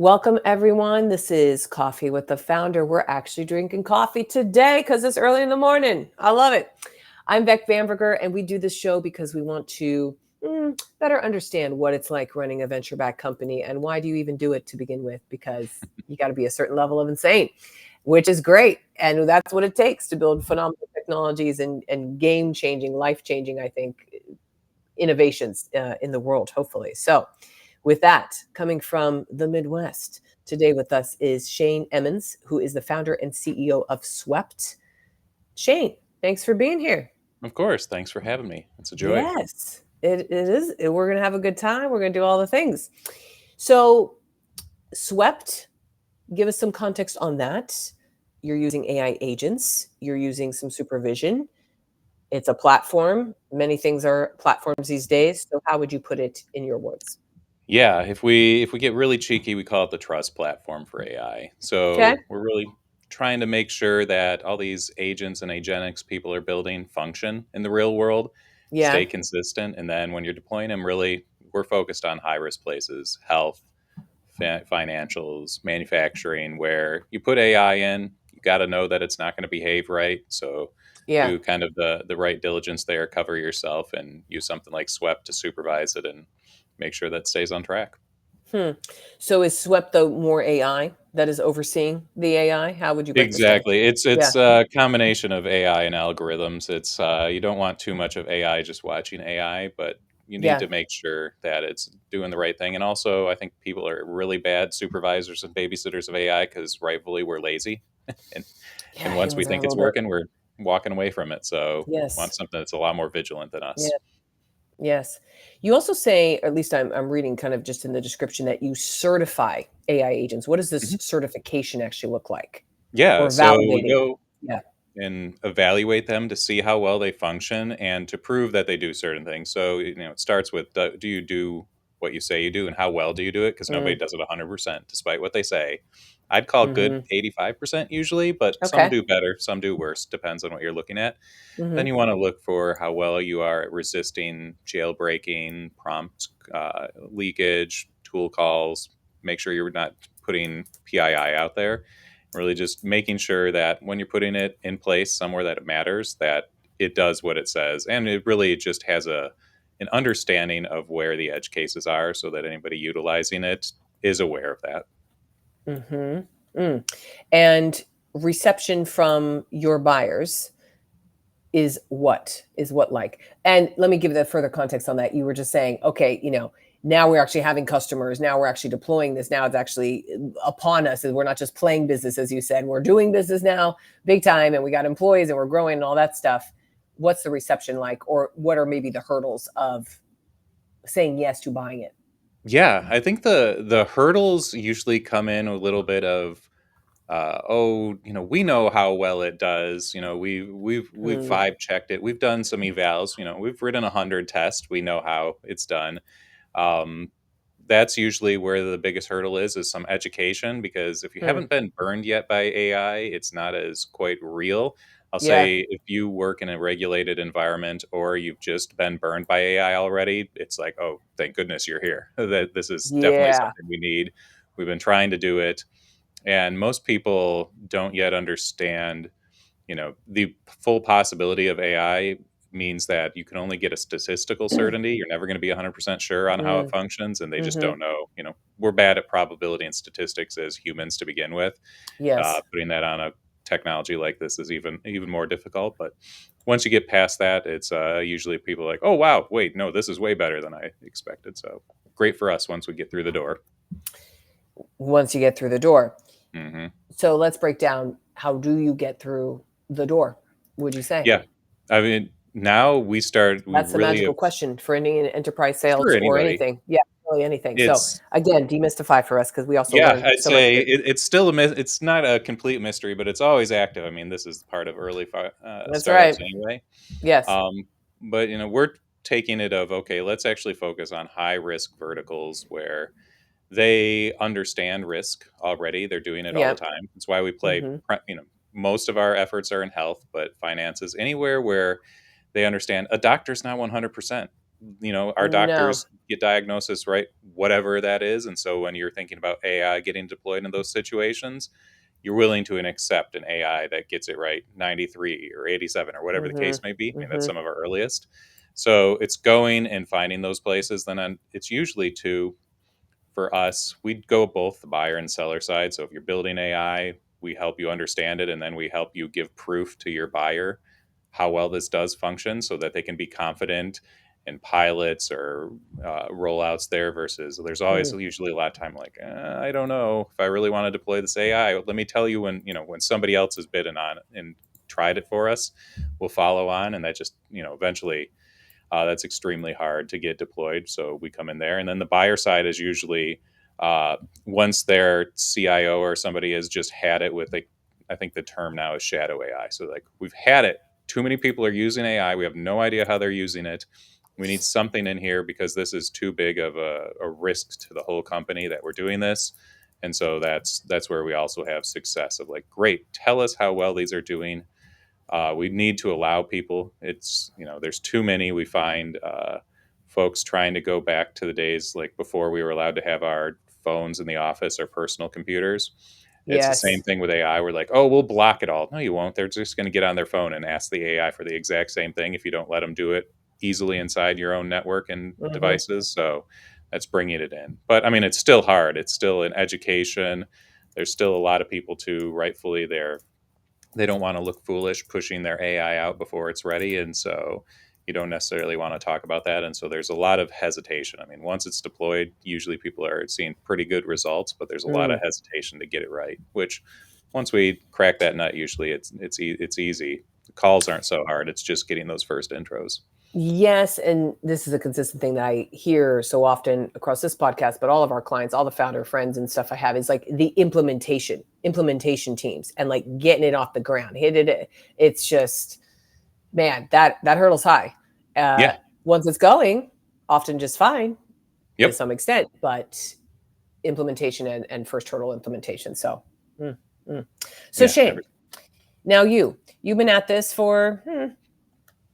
Welcome, everyone. This is Coffee with the Founder. We're actually drinking coffee today because it's early in the morning. I love it. I'm Beck Bamberger, and we do this show because we want to better understand what it's like running a venture-backed company and why do you even do it to begin with? Because you got to be a certain level of insane, which is great. And that's what it takes to build phenomenal technologies and game-changing, life-changing, I think, innovations in the world, hopefully. So with that, coming from the Midwest, today with us is Shane Emmons, who is the founder and CEO of Swept. Shane, thanks for being here. Of course. Thanks for having me. It's a joy. Yes, it is. We're going to have a good time. We're going to do all the things. So, Swept, give us some context on that. You're using AI agents, you're using some supervision. It's a platform. Many things are platforms these days. So, how would you put it in your words? Yeah, if we get really cheeky, we call it the trust platform for AI. Okay. So we're really trying to make sure that all these agents and agentics people are building function in the real world, Yeah. stay consistent, and then when you're deploying them, really we're focused on high risk places, health, financials, manufacturing, where you put AI in, you got to know that it's not going to behave right. So Yeah. do kind of the right diligence there, cover yourself, and use something like Swept to supervise it and make sure that stays on track. Hmm. So is Swept the more AI that is overseeing the AI? How would you break this down? Exactly. It's Yeah. it's a combination of AI and algorithms. It's you don't want too much of AI just watching AI, but you need Yeah. to make sure that it's doing the right thing. And also, I think people are really bad supervisors and babysitters of AI because rightfully we're lazy, and Yeah. once we Humans are a think it's little bit. working, we're walking away from it. So want Yes. something that's a lot more vigilant than Yeah. us. Yes. You also say, or at least I'm reading kind of just in the description that you certify AI agents. What does this Mhm. certification actually look like? Yeah. Or So we validating? go Yeah. and evaluate them to see how well they function and to prove that they do certain things. So, it starts with do you do what you say you do and how well do you do it? Because nobody Mm. does it 100%, despite what they say. I'd call good Mm-hmm. 85% usually, but some Okay. do better, some do worse, depends on what you're looking at. Then Mm-hmm. you want to look for how well you are at resisting jailbreaking, prompt leakage, tool calls. Make sure you're not putting PII out there. Really just making sure that when you're putting it in place somewhere that it matters, that it does what it says. And it really just has an understanding of where the edge cases are so that anybody utilizing it is aware of that. Mm-hmm. Mm. And reception from your buyers is what like? And let me give the further context on that. You were just saying, okay, now we're actually having customers, now we're actually deploying this, now it's actually upon us, and we're not just playing business, as you said, we're doing business now big time, and we got employees and we're growing and all that stuff. What's the reception like, or what are maybe the hurdles of saying yes to buying it? Yeah, I think the hurdles usually come in a little bit of we know how well it does. We've Mm, vibe checked it. We've done some evals. We've written 100 tests. We know how it's done. Um, that's usually where the biggest hurdle is some education, because if you mm, haven't been burned yet by AI, it's not as quite real. I'll yeah. say if you work in a regulated environment or you've just been burned by AI already, it's like, oh, thank goodness you're here. That this is definitely Yeah. something we need. We've been trying to do it, and most people don't yet understand, the full possibility of AI means that you can only get a statistical certainty. You're never going to be 100% sure on how it Mm, functions, and they just hmm. don't know. We're bad at probability and statistics as humans to begin with. Yes. Putting that on a technology like this is even more difficult. But once you get past that, it's usually people are like, oh wow, wait, no, this is way better than I expected. So great for us once we get through the door. Once you get through the door. Hmm. So let's break down, how do you get through the door, would you say? Yeah, I mean, now we That's the really have, magical question for any enterprise for sales or anybody. anything. Yeah, really anything. So It's again, demystify for us because we also Yeah, learn I'd so much say here. it's still it's not a complete mystery, but it's always active. I mean, this is part of early That's right. startups anyway. Yes. Um, but we're taking it of, okay, let's actually focus on high risk verticals where they understand risk already. They're doing it all the Yeah. time. That's why we play. Hmm. Most of our efforts are in health, but finances, anywhere where they understand a doctor's not 100%. our No. doctors get diagnosis right, whatever that is. And so when you're thinking about AI getting deployed in those situations, you're willing to accept an AI that gets it right 93 or 87 or whatever the case Mhm. may be. I mean, that's Mhm. some of our earliest. So it's going and finding those places. It's usually to, for us, we'd go both the buyer and seller side. So if you're building AI, we help you understand it, and then we help you give proof to your buyer how well this does function so that they can be confident in pilots or rollouts there. Versus there's always Mm. usually a lot of time like, I don't know if I really want to deploy this AI. Let me tell you, when somebody else has bidden on it and tried it for us, we'll follow on. And that just, eventually that's extremely hard to get deployed. So we come in there. And then the buyer side is usually uh, once their CIO or somebody has just had it with, like, I think the term now is shadow AI. So, like, we've had it. Too many people are using AI. We have no idea how they're using it. We need something in here because this is too big of a risk to the whole company that we're doing this. And so that's where we also have success of, like, great, tell us how well these are doing. We need to allow people. It's, there's too many. We find folks trying to go back to the days like before we were allowed to have our phones in the office or personal computers. It's the same Yes. thing with AI. We're like, oh, we'll block it all. No, you won't. They're just going to get on their phone and ask the AI for the exact same thing if you don't let them do it easily inside your own network and Mhm. devices. So that's bringing it in. But I mean, it's still hard. It's still an education. There's still a lot of people too, rightfully, they don't want to look foolish pushing their AI out before it's ready. And so you don't necessarily want to talk about that. And so there's a lot of hesitation. I mean, once it's deployed, usually people are seeing pretty good results, but there's a lot of Mm. hesitation to get it right, which once we crack that nut, usually it's easy. The calls aren't so hard. It's just getting those first intros. Yes, and this is a consistent thing that I hear so often across this podcast, but all of our clients, all the founder friends and stuff I have is like the implementation teams and like getting it off the ground. Hit it. It's just, man, that hurdle's high. Uh, Yeah. Once it's going, often just fine to Yep. some extent, but implementation and first hurdle implementation. So, mm, mm. So Yeah. Shane, now you've been at this for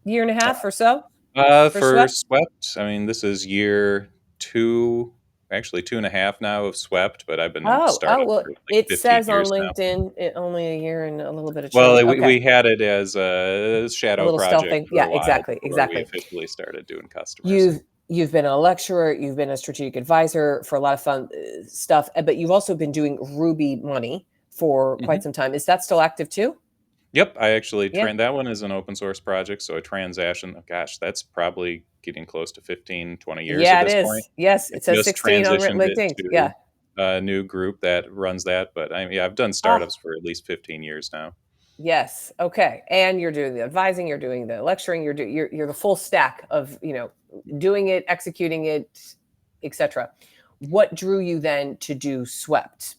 year and a half or so for For Swept. Swept, I mean, this is year two, actually 2.5 now of Swept, but I've been in Oh, startups well, for like it 15 says on years now. LinkedIn only a year and a little bit of change. Well, Okay, we had it as a a shadow little stealth project thing. for Yeah, a while exactly, before we exactly. officially started doing customers. You've been a lecturer, you've been a strategic advisor for a lot of fun stuff, but you've also been doing Ruby Money for quite Hmm. some time. Is that still active too? Yep, I actually Yeah. that one is an open source project, so a transaction, oh gosh, that's probably getting close to 15, 20 years at Yeah, it this point. is. Yes, I it says just 16 on transitioned it LinkedIn. to Yeah. a new group that runs that, but yeah, I've done Ah, startups for at least 15 years now. yes. Okay. And you're doing the advising, you're doing the lecturing, you're the full stack of, doing it, executing it, etc. What drew you then to do Swept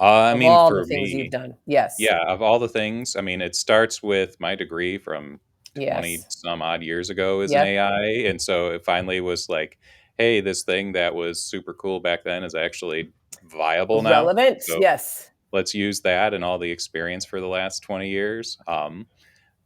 I of mean, all the for things you've me, done? Yes. yeah, of all the things, I mean, it starts with my degree from 20 Yes. some odd years ago as an Yep. AI. And so it finally was like, hey, this thing that was super cool back then is actually viable now. Relevant. So Yes. let's use that and all the experience for the last 20 years.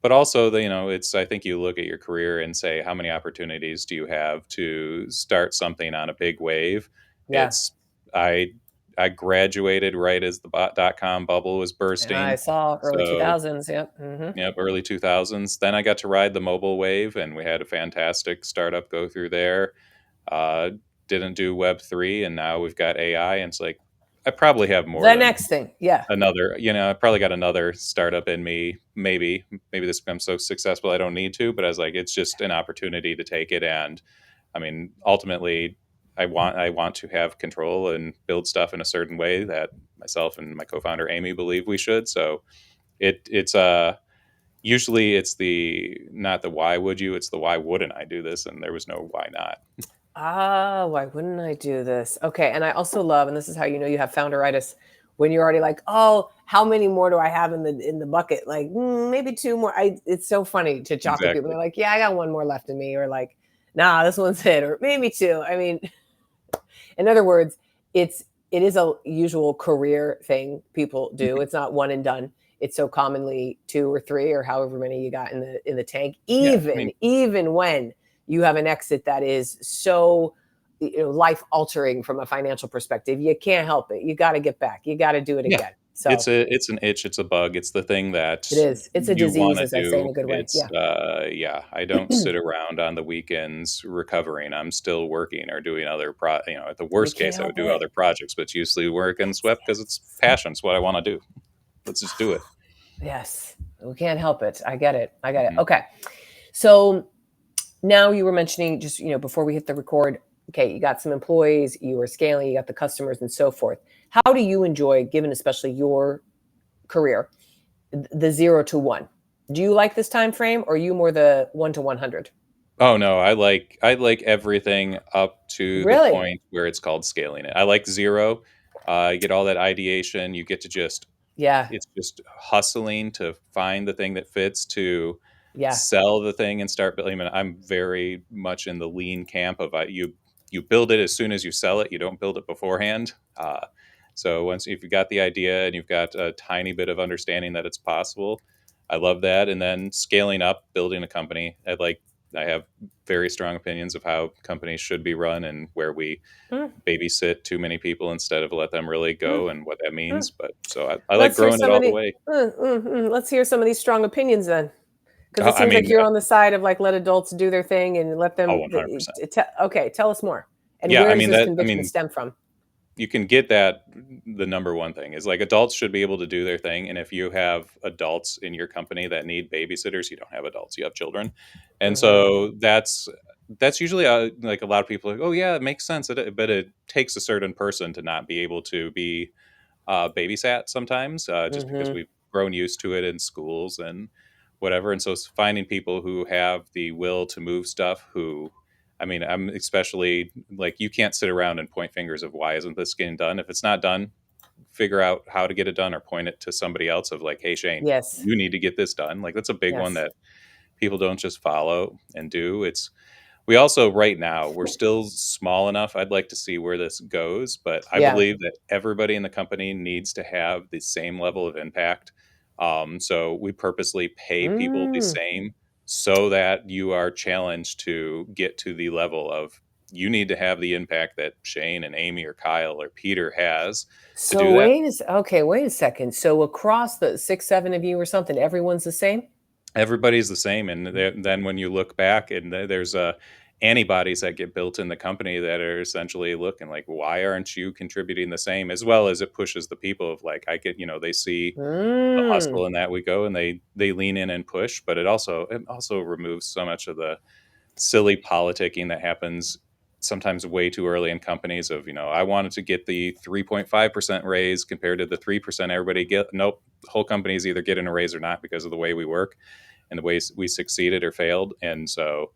But also, it's, I think you look at your career and say, how many opportunities do you have to start something on a big wave? Yeah. It's, I, I graduated right as the .com bubble was I bursting. saw early So, 2000s. Yep. yep, early 2000s. Then I got to ride the mobile wave, and we had a fantastic startup go through there. Uh, didn't do Web3, and now we've got AI. And it's like, I probably have more The than next thing. Yeah. another, I probably got another startup in me. Maybe this becomes so successful I don't need to, but I was like, it's just an opportunity to take it. And I mean, ultimately, I want to have control and build stuff in a certain way that myself and my co-founder Amy believe we should. So it's usually it's the not the why would you, it's the why wouldn't I do this, and there was no why not. Ah, why wouldn't I do this? Okay. And I also love, and this is how you know you have founderitis, when you're already like, oh, how many more do I have in the bucket? Like maybe two more. It's so funny to talk with people. Exactly. They're like, yeah, I got one more left in me, or like, nah, this one's it, or maybe two. I mean, in other words, it is a usual career thing people do. Mhm. It's not one and done. It's so commonly two or three or however many you got in the tank. Yeah, I mean, Even when you have an exit that is so life altering from a financial perspective. You can't help it. You got to get back. You got to do it Yeah. again. So It's an itch, it's a bug, it's the thing that it is. It's a you disease, wanna as I say, in do. a good way. It's, Yeah. yeah, I don't sit around on the weekends recovering, I'm still working or doing other at the You worst can't case, I would help do it. other projects, but it's usually work and swept because it's passion, it's what I wanna do. Let's just do it. Yes. We can't help it. I get it. I get it. Mhm. Okay. So now you were mentioning just, before we hit the record, okay, you got some employees, you were scaling, you got the customers and so forth. How do you enjoy, given especially your career, the 0 to 1? Do you like this time frame, or are you more the 1 to 100? Oh, no, I like everything up to the Really? point where it's called scaling it. I like 0, you get all that ideation, you get to just Yeah. it's just hustling to find the thing that fits, to Yeah. sell the thing and start building. I mean, I'm very much in the lean camp of you build it as soon as you sell it. You don't build it beforehand. So once if you've got the idea and you've got a tiny bit of understanding that it's possible, I love that. And then scaling up, building a company. I have very strong opinions of how companies should be run and where we Mm, babysit too many people instead of let them really mm, go and what that mm. means. But so I like Let's hear growing it some of all the the. way. Let's hear some of these strong opinions then, because it I seems like mean, you're on the side of like let adults do their thing and let oh, them. 100%. Okay, tell us more. And Yeah, where I does mean this that. I conviction mean, stem from? you can get that. The number one thing is like adults should be able to do their thing, and if you have adults in your company that need babysitters, you don't have adults, you have children, and Hmm. so that's usually like a lot of people are like, oh yeah, it makes sense, but it takes a certain person to not be able to be babysat sometimes, just because Hmm. we've grown used to it in schools and whatever. And so it's finding people who have the will to move stuff. I mean, I'm especially like you can't sit around and point fingers of why isn't this getting done. If it's not done, figure out how to get it done or point it to somebody else of like, hey Shane, Yes. you need to get this done. Like that's a big one Yes. that people don't just follow and do. It's we also right now we're still small enough. I'd like to see where this goes, but I Yeah. believe that everybody in the company needs to have the same level of impact. So we purposely pay people the Mm. same so that you are challenged to get to the level of you need to have the impact that Shane and Amy or Kyle or Peter has to So do that. okay, wait a second. So across the 6, 7 of you or something, everyone's the same? Everybody's the same, and then when you look back, and there's antibodies that get built in the company that are essentially looking like, why aren't you contributing the same? As well as it pushes the people of like, I get, they see the Mm. hustle and that we go and they lean in and push, but it also removes so much of the silly politicking that happens sometimes way too early in companies of I wanted to get the 3.5% raise compared to the 3% everybody get. Nope, the whole company is either getting a raise or not because of the way we work and the ways we succeeded or failed. And so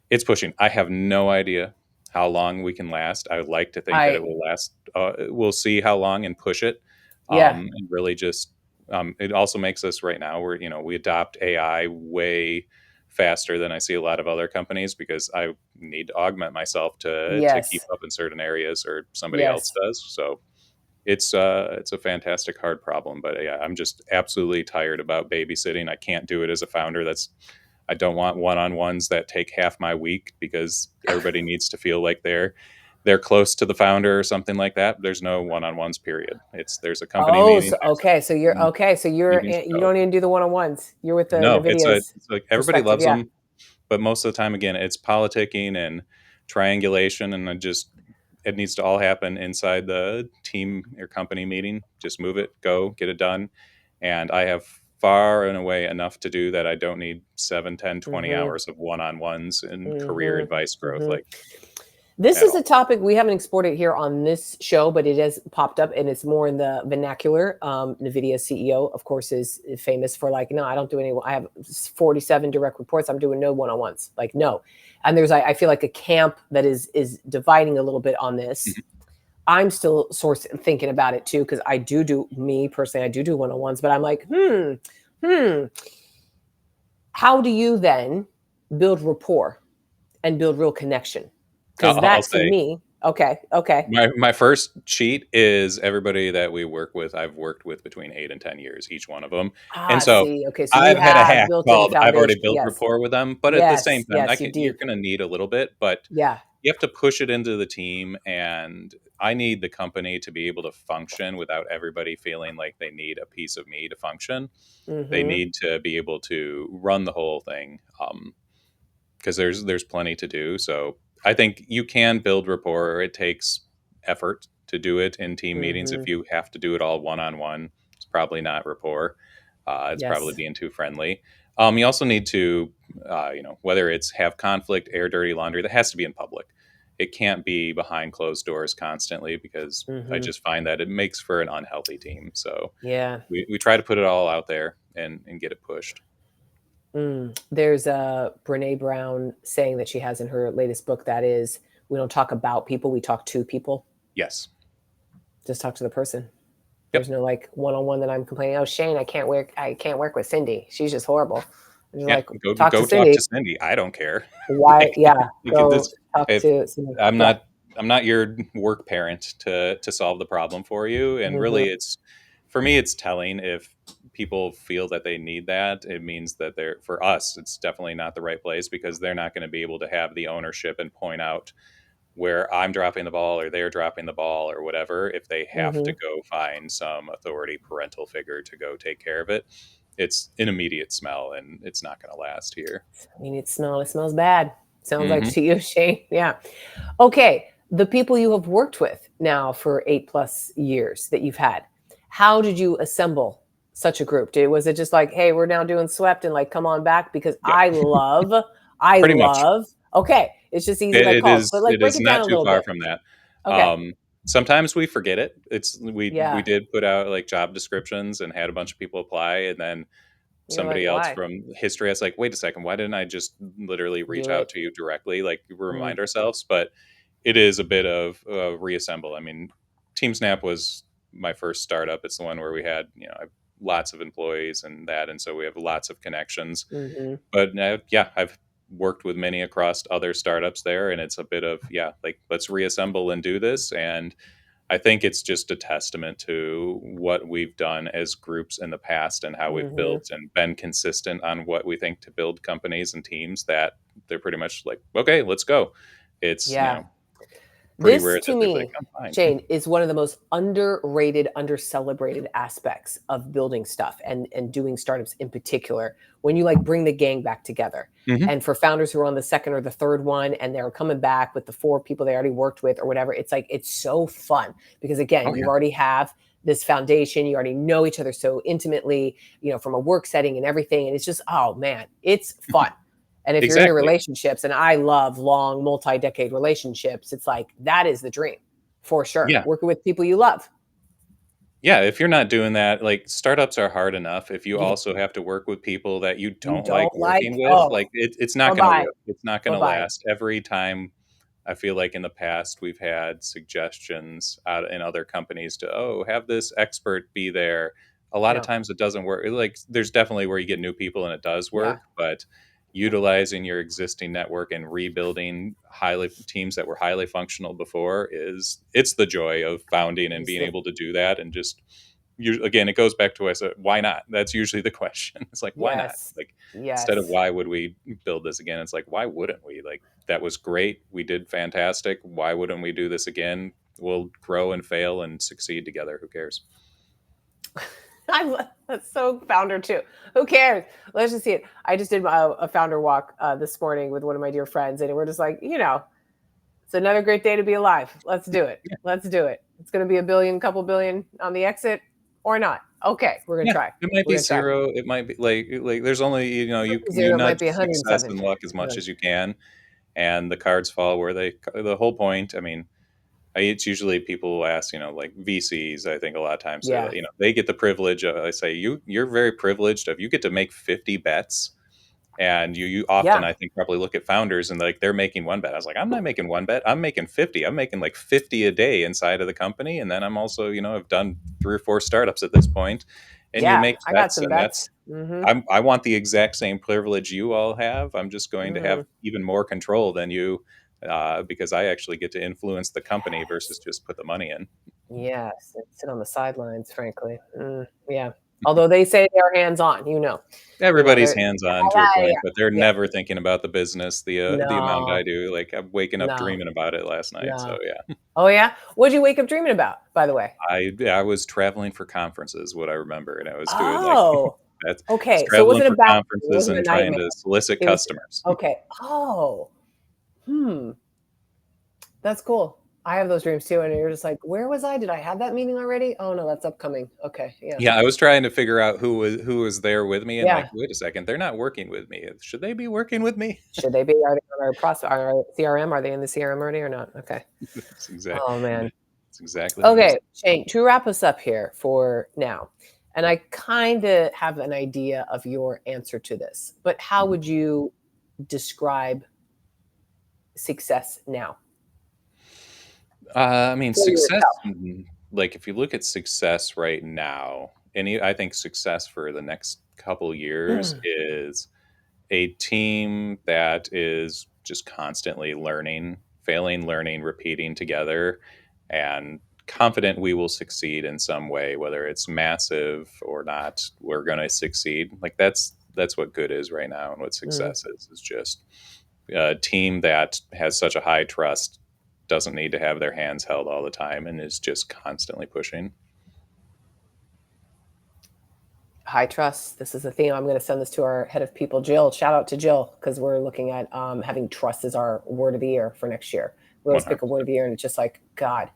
it's pushing. I have no idea how long we can last. I would like to think that it I will last. We'll see how long and push it, Yeah. and really just. It also makes us right now where we adopt AI way faster than I see a lot of other companies because I need to augment myself to keep Yes. up in certain areas or somebody else Yes. does. So it's a fantastic hard problem, but yeah, I'm just absolutely tired about babysitting. I can't do it as a founder. I don't want one-on-ones that take half my week because everybody needs to feel like they're close to the founder or something like that. There's no one-on-ones period. There's a company Oh, meeting, so there's okay, so you're a okay, so meetings to you go. don't even do the one-on-ones. You're with the No, NVIDIA's it's like everybody perspective, loves yeah. them, but most of the time, again, it's politicking and triangulation, and it needs to all happen inside the team or company meeting. Just move it, go, get it done. And I have far and away enough to do that I don't need 7, 10, 20 Mhm. hours of one-on-ones and career Mhm. advice growth Mhm. like This at is a all. topic we haven't explored it here on this show, but it has popped up and it's more in the vernacular. NVIDIA CEO, of course, is famous for like, no, I don't do any. I have 47 direct reports. I'm doing no one-on-ones. Like, no. And I feel like a camp that is dividing a little bit on this. Mhm. I'm still thinking about it too because me personally, I do one-on-ones, but I'm like, hmm. How do you then build rapport and build real connection? Because I'll that to say me. Okay. Okay. My first cheat is everybody that we work with, I've worked with between 8 and 10 years, each one of them. And Ah, so see. Okay. So you I've had a have hack built in called I've already foundation. built Yes. rapport with them, but at the same Yes. time, Yes. You you're deep. gonna need a little bit, but Yeah. you have to push it into the team, and I need the company to be able to function without everybody feeling like they need a piece of me to function. They Mm-hmm. need to be able to run the whole thing. Because there's plenty to do. So I think you can build rapport. It takes effort to do it in team meetings. Mm-hmm. If you have to do it all one on one, it's probably not rapport. It's probably Yes. being too friendly. You also need to, whether it's have conflict, air dirty laundry, that has to be in public. It can't be behind closed doors constantly because I Mm-hmm. just find that it makes for an unhealthy team. So Yeah. we try to put it all out there and get it pushed. There's a Brene Brown saying that she has in her latest book that is, we don't talk about people, we talk to people. Yes. Just talk to the person. There's Yep. no like one on one that I'm complaining. Oh, Shane, I can't work with Cindy. She's just horrible. And you're Yeah, like, talk to go talk Cindy. to Cindy. I don't care. Why? Like, Yeah, go this, talk if to Cindy. I'm Yeah. not I'm not your work parent to solve the problem for you. And Hmm. really, it's for me, it's telling if people feel that they need that. It means that they're for us. It's definitely not the right place because they're not going to be able to have the ownership and point out where I'm dropping the ball or they're dropping the ball or whatever, if they have to Hmm. go find some authority parental figure to go take care of it, it's an immediate smell and it's not going to last here. I mean, it smells bad. Sounds like Hmm. to you, Shane. Yeah. Okay. The people you have worked with now for 8+ years that you've had, how did you assemble such a group? Was it just like, hey, we're now doing Swept and like come on back? Because Yeah, I pretty much. love, okay, it's just easy like It calls, but is like it break is it down not a too little far bit. from that. Okay. Sometimes we forget it. It's we Yeah. did put out like job descriptions and had a bunch of people apply, and then You're like, somebody else why? from history is like, wait a second, why didn't I just literally reach Do out it. to you directly? Like Mm, remind ourselves, but it is a bit of reassemble. I mean, Team Snap was my first startup. It's the one where we had lots of employees and that, and so we have lots of connections. mhm, But yeah, I've worked with many across other startups there, and it's a bit of like let's reassemble and do this. And I think it's just a testament to what we've done as groups in the past and how we've mhm. built and been consistent on what we think to build companies and teams that they're pretty much like, okay, let's go. It's Yeah. pretty This rare to that they're like, me, I'm fine. Shane, is one of the most underrated, undercelebrated aspects of building stuff and doing startups in particular. When you like bring the gang back together, Hmm. and for founders who are on the second or the third one, and they're coming back with the four people they already worked with or whatever, it's like it's so fun because Oh again, you yeah. already have this foundation, you already know each other so intimately, from a work setting and everything, and it's just oh man, it's fun. And if you're into Exactly. relationships, and I love long multi-decade relationships, it's like that is the dream for sure. Yeah. Working with people you love. Yeah, if you're not doing that, like startups are hard enough. If you Yeah. also have to work with people that you You don't don't like like, working with, oh, like it's not going to bye-bye. work. It's not going to Bye-bye. last. Every time I feel like in the past we've had suggestions out in other companies to have this expert be there. A lot of No. times it doesn't work. Like there's definitely where you get new people and it does Yeah. work, but utilizing your existing network and rebuilding highly teams that were highly functional before is it's the joy of founding and Is being the able to do that. And just again, it goes back to I said why not. That's usually the question. It's like why not, yes. like instead of Yes. why would we build this again, it's like why wouldn't we, like that was great, we did fantastic, why wouldn't we do this again? We'll grow and fail and succeed together, who cares? That's so founder too. Who cares? Let's just see it. I just did a founder walk this morning with one of my dear friends, and we're just like, it's another great day to be alive. Let's do it. Yeah. Let's do it. It's going to be a billion, couple billion on the exit or not. Okay, we're going to Yeah, try. it might We're be going to try. zero, it might be like there's only you Zero might nudge be success 107. and luck as much Yeah. as you can, and the cards fall where they the whole point. I mean, it's usually people will ask, like VCs. I think a lot of times they're Yeah. like, they get the privilege. I say you're very privileged if you get to make 50 bets, and you often Yeah. I think probably look at founders and like they're making one bet. I was like, I'm not making one bet. I'm making 50. I'm making like 50 a day inside of the company, and then I'm also I've done 3 or 4 startups at this point, and you Yeah. make I got bets, some and bets. that's I want the exact same privilege you all have. I'm just going to have Mm. even more control than you. because I actually get to influence the company versus Yes. just put the money in. Yes, and sit on the sidelines, frankly. Yeah. Although they say they're hands-on, Everybody's they're hands on to a point, but they're yeah. never thinking about the business the amount I No, do. Like I'm waking up no, dreaming about it last night. So no. yeah, Oh, yeah? What'd you wake up dreaming about, by the way? I was traveling for conferences, what I remember, and I was doing like Oh, that's okay. So it traveling wasn't a for bad thing. It conferences wasn't a and trying nightmare. to solicit It was customers. okay. Oh, hmm. That's cool. I have those dreams too, and you're just like, "Where was I? Did I have that meeting already? Oh, no, that's upcoming." Okay, yeah. Yeah, I was trying to figure out who was there with me, and Yeah. like, wait a second, they're not working with me. Should they be working with me? Should they be? Are they on our CRM? Are they in the CRM already or not? Okay. That's exact. Oh, man. That's exactly what it was. Okay, Shane, to wrap us up here for now, and I kinda have an idea of your answer to this, but how Mhm. would you describe success now I mean, for success. yourself? Like, if you look at success right now, I think success for the next couple years is a team that is just constantly learning, failing, learning, repeating together, and confident we will succeed in some way, whether it's massive or not. We're going to succeed. Like that's what good is right now, and what Mm. success is just a team that has such a high trust, doesn't need to have their hands held all the time, and is just constantly pushing. High trust. This is a theme. I'm going to send this to our head of people, Jill. Shout out to Jill because we're looking at having trust as our word of the year for next year. We always pick a word 100%. of the year, and it's just like God,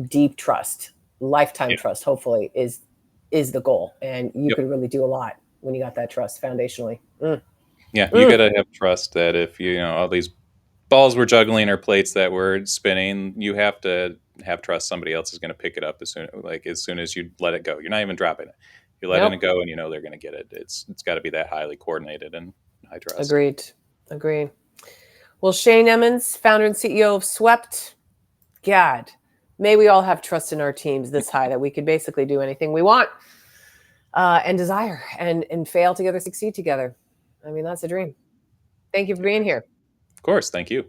deep trust, lifetime Yeah. trust. Hopefully, is the goal, and you Yep. could really do a lot when you got that trust foundationally. Yeah, you Mm. gotta have trust that if all these balls we're juggling or plates that we're spinning, you have to have trust somebody else is going to pick it up as soon as you let it go. You're not even dropping it. You're letting it Nope. go, and they're going to get it. It's got to be that highly coordinated and high trust. Agreed. Agreed. Well, Shane Emmons, founder and CEO of Swept. God, may we all have trust in our teams this high that we could basically do anything we want and desire and fail together, succeed together. I mean, that's a dream. Thank you for being here. Of course, thank you.